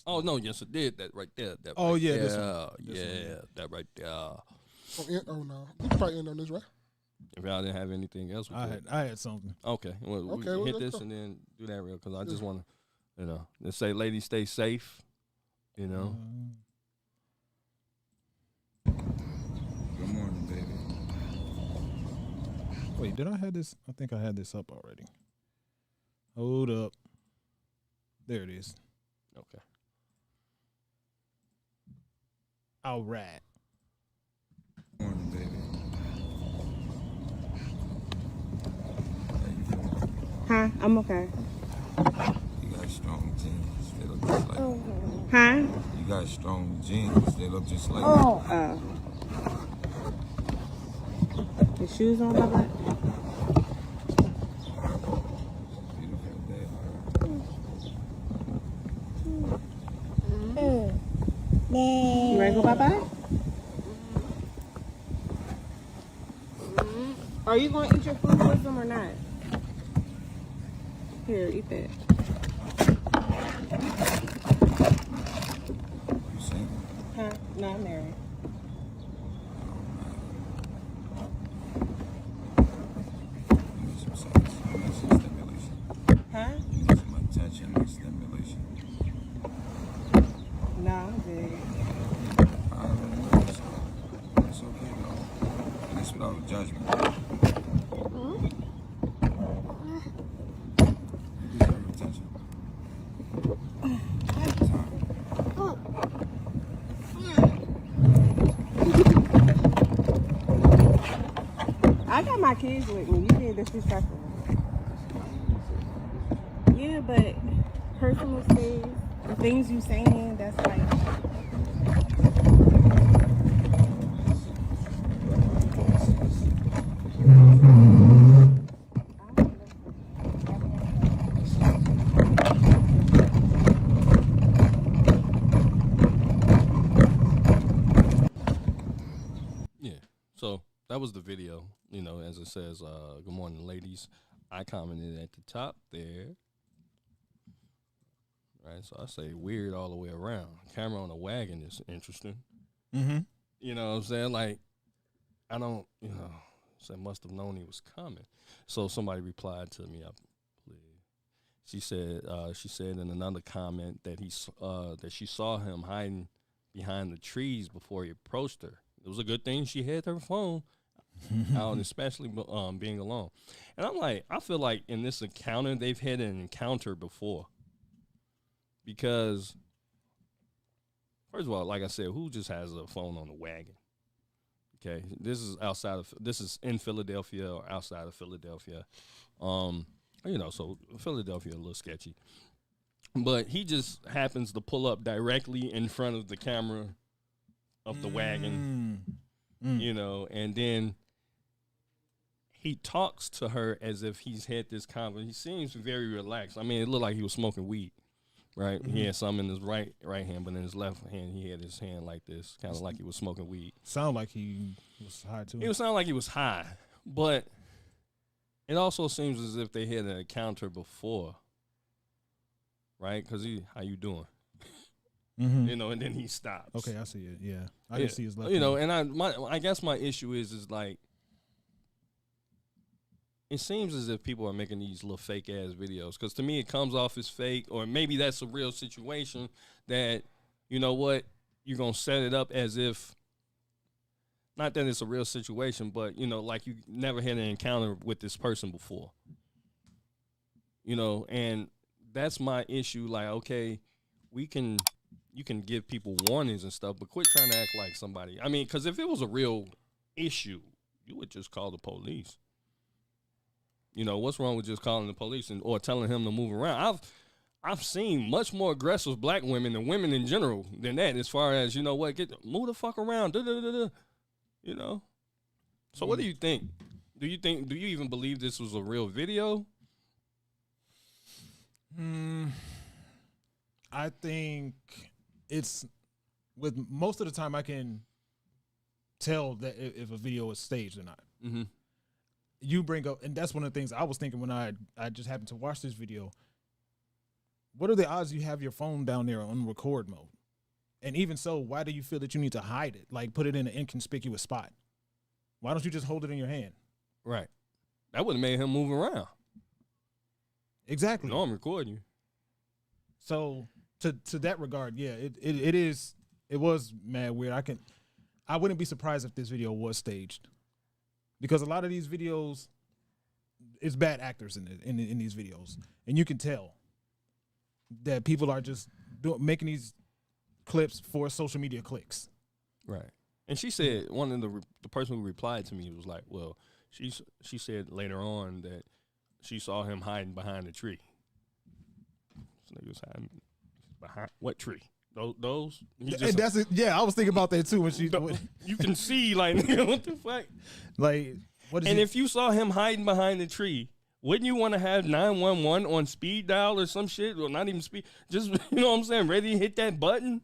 Oh no, yes it did. That right there. That Oh right yeah, there. this one. This yeah, one, yeah. that right there. Oh no, we can probably end on this, right? If y'all didn't have anything else, we could. I had something. Okay, well, we Okay, can well, hit let's this go. and then do that real because I just want to, let's say, ladies, stay safe. Good morning, baby. Wait, did I have this? I think I had this up already. Hold up. There it is. Okay. All right. Morning, baby. Huh? I'm okay. You got strong jeans. They look just like. Huh? You got strong jeans. They look just like. The shoes on my butt? Beautiful day. You ready to go bye-bye? Are you going to eat your food with them or not? Here, eat that. You single? Huh? No, I'm married. You need some sex. You need some stimulation. Huh? You need some attention and stimulation. No, I'm good. I don't know. It's okay though. And it's without judgment. You deserve attention. I got my kids with me. You being disrespectful. Yeah, but personal space, the things you saying, that's like. Yeah. So that was the video. As it says, "Good morning, ladies." I commented at the top there. Right. So I say weird all the way around. Camera on a wagon is interesting. Mm-hmm. You know what I'm saying? Like, I don't, so must have known he was coming. So somebody replied to me, I believe. She said in another comment that that she saw him hiding behind the trees before he approached her. It was a good thing she had her phone out, and especially being alone. And I'm like, I feel like in this encounter, they've had an encounter before. Because, first of all, like I said, who just has a phone on the wagon? Okay, this is in Philadelphia or outside of Philadelphia. So Philadelphia a little sketchy. But he just happens to pull up directly in front of the camera of the wagon, and then he talks to her as if he's had this conversation. He seems very relaxed. I mean, it looked like he was smoking weed. Right, he had some in his right hand, but in his left hand, he had his hand like this, kind of like he was smoking weed. Sound like he was high too. It would sound like he was high, but it also seems as if they had an encounter before, right? Because how you doing? Mm-hmm. And then he stops. Okay, I see it. Yeah, I can see his left. And I guess my issue is like, it seems as if people are making these little fake ass videos, because to me it comes off as fake, or maybe that's a real situation that, you know what, you're going to set it up as if, not that it's a real situation, but, like you never had an encounter with this person before. And that's my issue. Like, okay, you can give people warnings and stuff, but quit trying to act like somebody. I mean, because if it was a real issue, you would just call the police. What's wrong with just calling the police or telling him to move around? I've seen much more aggressive black women and women in general than that, as far as, move the fuck around, So what do you think? Do you even believe this was a real video? I think it's, with most of the time I can tell that if a video is staged or not. Mm-hmm. You bring up, and that's one of the things I was thinking when I just happened to watch this video. what are the odds you have your phone down there on record mode? And even so, why do you feel that you need to hide it? Like put it in an inconspicuous spot? Why don't you just hold it in your hand? Right. That would have made him move around. Exactly. No, I'm recording you. So to that regard, yeah, it was mad weird. I wouldn't be surprised if this video was staged, because a lot of these videos, it's bad actors in these videos, and you can tell that people are just making these clips for social media clicks. Right. And she said, one of the person who replied to me was like, well, she said later on that she saw him hiding behind a tree. This nigga was hiding behind what tree? Those? And that's it. Yeah, I was thinking about that too when she. You can see, like, nigga, what the fuck? Like, what is and if you saw him hiding behind a tree, wouldn't you want to have 911 on speed dial or some shit? Or not even speed, just, you know what I'm saying, ready to hit that button?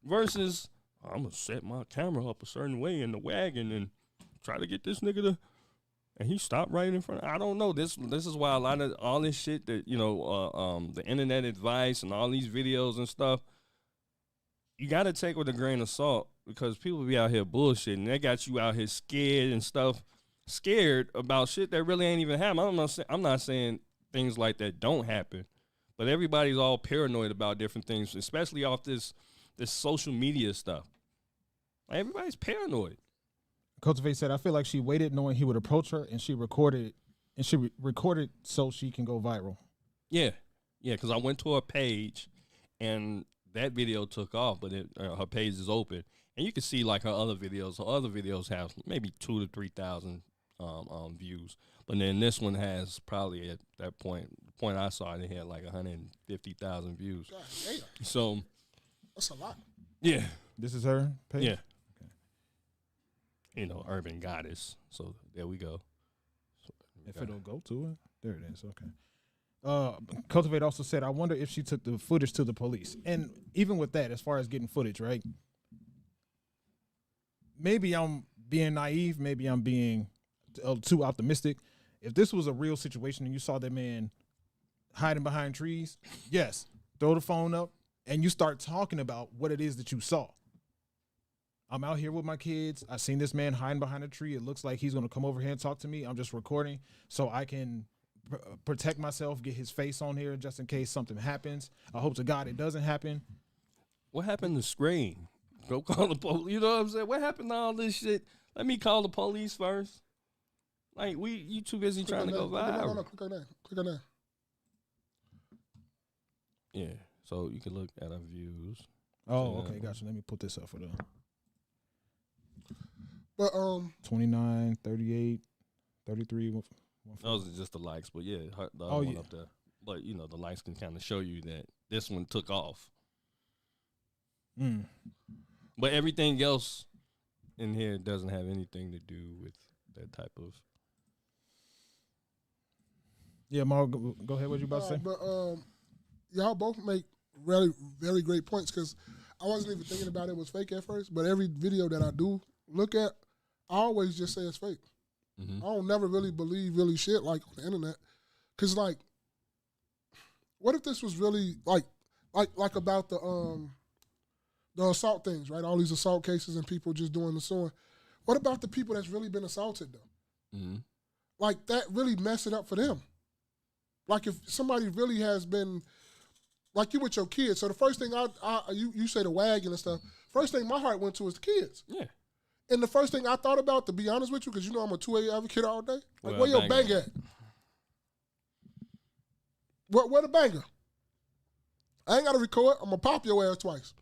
Versus, I'm going to set my camera up a certain way in the wagon and try to get this nigga to, and he stopped right in front of, I don't know. This is why a lot of all this shit that, you know, the internet advice and all these videos and stuff, you got to take with a grain of salt, because people be out here bullshitting. They got you out here scared and stuff, scared about shit that really ain't even happen. I'm not saying things like that don't happen, but everybody's all paranoid about different things, especially off this social media stuff. Like, everybody's paranoid. Cultivate said, I feel like she waited knowing he would approach her, and she recorded so she can go viral. Yeah, because I went to her page, and that video took off, but her page is open, and you can see like her other videos. Her other videos have maybe 2,000 to 3,000 views, but then this one has probably at that point I saw it, had like 150,000 views. God damn. So That's a lot. yeah, This is her page? yeah. Okay. You know, urban goddess. So there we go. If it'll go to it, there it is. Okay. Cultivate also said, I wonder if she took the footage to the police. And even with that, as far as getting footage, right? Maybe I'm being naive. Maybe I'm being too optimistic. If this was a real situation and you saw that man hiding behind trees, yes, throw the phone up and you start talking about what it is that you saw. I'm out here with my kids. I seen this man hiding behind a tree. It looks like he's going to come over here and talk to me. I'm just recording so I can protect myself, get his face on here just in case something happens. I hope to God it doesn't happen. What happened to scream? Go call the police. You know what I'm saying? What happened to all this shit? Let me call the police first. Like, you too busy trying to go viral. No, click on that. Click on that. Yeah, so you can look at our views. Oh, okay, gotcha. Let me put this up for the But 29, 38, 33. Those are just the likes, but yeah, the other one up there. But, you know, the likes can kind of show you that this one took off. Mm. But everything else in here doesn't have anything to do with that type of. Yeah, Maul, go ahead. What you about to say? But y'all both make really very great points, because I wasn't even thinking about it was fake at first. But every video that I do look at, I always just say it's fake. Mm-hmm. I don't never really believe really shit like on the internet, because like, what if this was really like about the assault things, right? All these assault cases and people just doing the suing. What about the people that's really been assaulted though? Mm-hmm. Like, that really mess it up for them. Like, if somebody really has been, like you with your kids. So the first thing you say the wagon and stuff. First thing my heart went to is the kids. Yeah. And the first thing I thought about, to be honest with you, because you know I'm a 2A advocate all day. Like, Well, where your bang at? Where the banger? I ain't got to record. I'm going to pop your ass twice.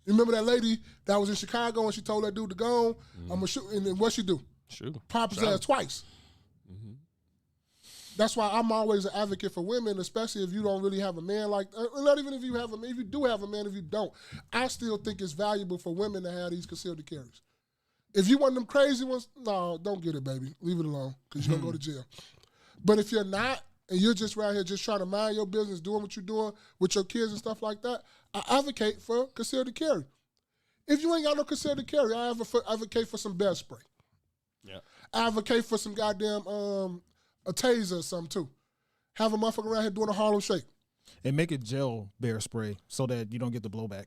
You remember that lady that was in Chicago and she told that dude to go on? I'm going to shoot. And then what she do? Sure. Pop his ass twice. Mm-hmm. That's why I'm always an advocate for women, especially if you don't really have a man like, not even if you have a man, if you do have a man, if you don't, I still think it's valuable for women to have these concealed carries. If you want them crazy ones, no, don't get it, baby. Leave it alone, because you're going to go to jail. But if you're not, and you're just right here just trying to mind your business, doing what you're doing with your kids and stuff like that, I advocate for concealed carry. If you ain't got no concealed carry, I advocate for some bear spray. Yeah. I advocate for some goddamn a taser or something too. Have a motherfucker around here doing a Harlem Shake. And make it gel bear spray so that you don't get the blowback.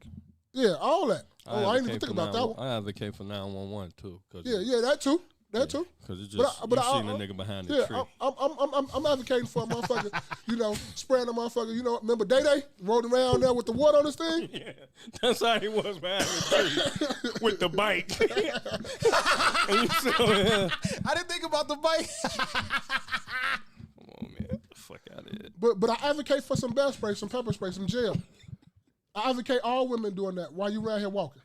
Yeah, all that. I didn't even advocate think for about that one. I advocate for 911 too. Cause Yeah, that too. That too. Because it's But just I- but you I- seen a nigga behind the Yeah, tree. I'm advocating for a motherfucker, spraying a motherfucker. Remember Day rolling around there with the water on his thing? Yeah, that's how he was behind the tree with the bike. And you saw him. I didn't think about the bike. Come on, man. Get the fuck out of here. But I advocate for some bear spray, some pepper spray, some gel. I advocate all women doing that while you around here walking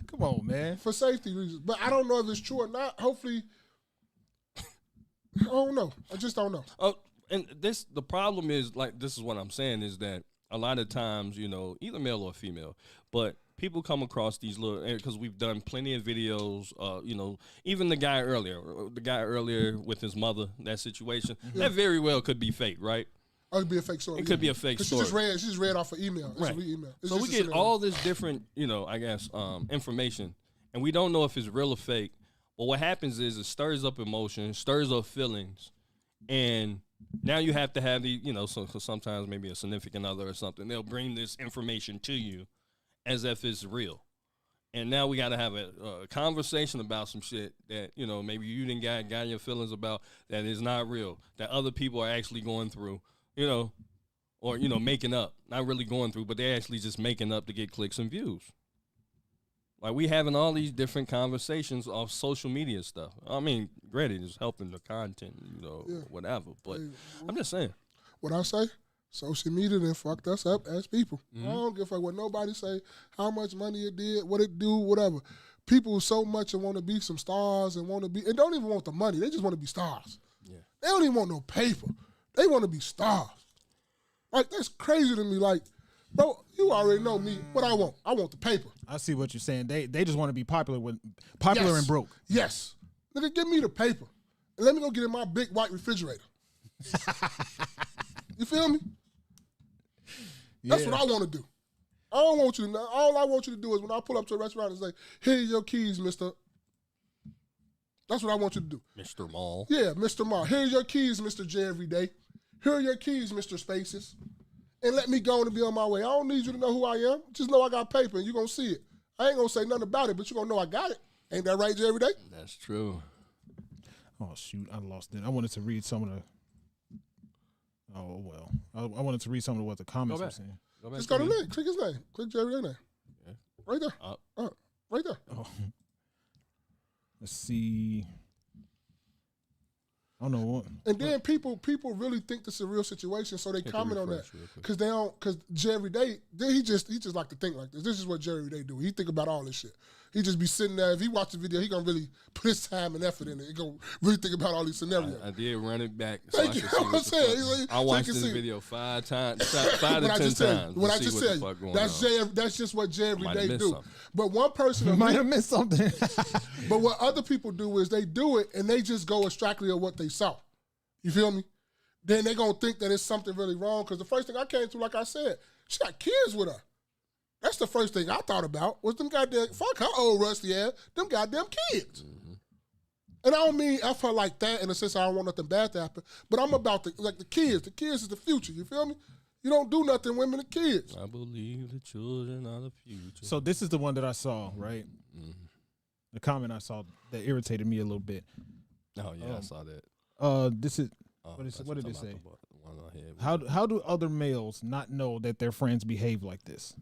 Come on, man. for safety reasons. But I don't know if it's true or not. Hopefully, I don't know. I just don't know. Oh, and the problem is, like, this is what I'm saying, is that a lot of times, either male or female, but people come across these little, because we've done plenty of videos, even the guy earlier with his mother, that situation, that very well could be fake, right? Oh, it'd be a fake story. It could be a fake 'Cause story. She just read off an email. It's Right. an email. It's So just we a get scenario. all this different, information, and we don't know if it's real or fake. But what happens is it stirs up emotion, stirs up feelings, and now you have to have the, so sometimes maybe a significant other or something, they'll bring this information to you as if it's real. And now we got to have a conversation about some shit that, maybe you didn't got your feelings about, that is not real, that other people are actually going through, or, making up, not really going through, but they're actually just making up to get clicks and views. Like, we having all these different conversations off social media stuff. I mean, granted, it's helping the content, whatever. But I'm just saying. What I say? Social media done fucked us up as people. Mm-hmm. I don't give a fuck what nobody say, how much money it did, what it do, whatever. People so much and want to be some stars and don't even want the money. They just want to be stars. Yeah. They don't even want no paper. They want to be stars. Like, that's crazy to me. Like, bro, you already know me. What I want? I want the paper. I see what you're saying. They just want to be popular Yes. and broke. Yes. Nigga, give me the paper. And let me go get in my big white refrigerator. You feel me? That's what I want to do. I don't want you to know. All I want you to do is when I pull up to a restaurant and say, here are your keys, mister. That's what I want you to do. Mr. Mall. Yeah, Mr. Ma. Here are your keys, Mr. J Everyday. Here are your keys, Mr. Spaces. And let me go on and be on my way. I don't need you to know who I am. Just know I got paper and you're going to see it. I ain't going to say nothing about it, but you're going to know I got it. Ain't that right, J Everyday? That's true. Oh, shoot. I lost it. I wanted to read some of the. Oh, well. I wanted to read some of what the comments were back. saying. Just go to the link. Click his name. Click J Everyday name. Yeah. Right there. Right there. Oh. Let's see. I don't know what. And then people really think this is a real situation, so they comment on that because they don't. Because Jerry Day, he just like to think like this. This is what Jerry Day do. He think about all this shit. He just be sitting there. If he watch the video, he gonna really put his time and effort in it. He gonna really think about all these scenarios. I did run it back. Thank you. So I, I'm saying. I watched this video 5 times, 5 to 10 times. What I to just see said, what the fuck going that's just what Jerry Might Day have missed do. something. But one person Might have missed something. But what other people do is they do it and they just go abstractly of what they saw. You feel me? Then they gonna think that it's something really wrong because the first thing I came to, like I said, she got kids with her. That's the first thing I thought about was them goddamn, fuck her old rusty ass, them goddamn kids. Mm-hmm. And I don't mean F her like that in the sense I don't want nothing bad to happen, but I'm about the kids. The kids is the future, you feel me? You don't do nothing, women and kids. I believe the children are the future. So this is the one that I saw, right? Mm-hmm. The comment I saw that irritated me a little bit. Oh, yeah, I saw that. This is Oh, what did it that's say? the one I had. How do other males not know that their friends behave like this?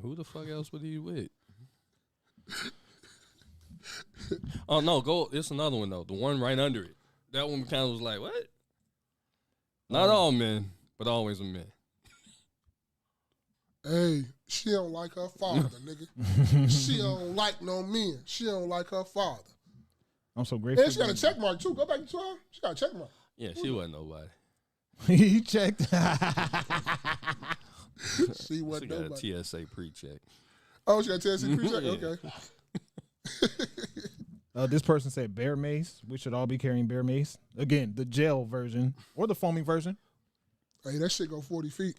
Who the fuck else would he with? Oh, no, it's another one, though. The one right under it. That one kind of was like, what? Not all men, but always a man. Hey, she don't like her father, nigga. She don't like no men. She don't like her father. I'm so grateful. And she got a check mark, too. Go back to her. She got a check mark. Yeah, she wasn't nobody. He checked. She She wasn't got nobody. a TSA pre-check. Oh, she got a TSC pre-check? Yeah. Okay. This person said bear mace. We should all be carrying bear mace. Again, the gel version or the foaming version. Hey, that shit go 40 feet.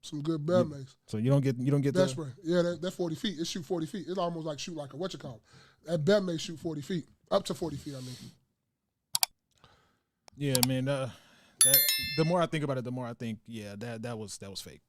Some good bear mace. So you don't get That's the. right. Yeah, that 40 feet. It shoot 40 feet. It's almost like shoot like a whatchamacallit. That bear mace shoot 40 feet. Up to 40 feet, I mean. Yeah, man. The more I think about it, the more I think, yeah, that was fake.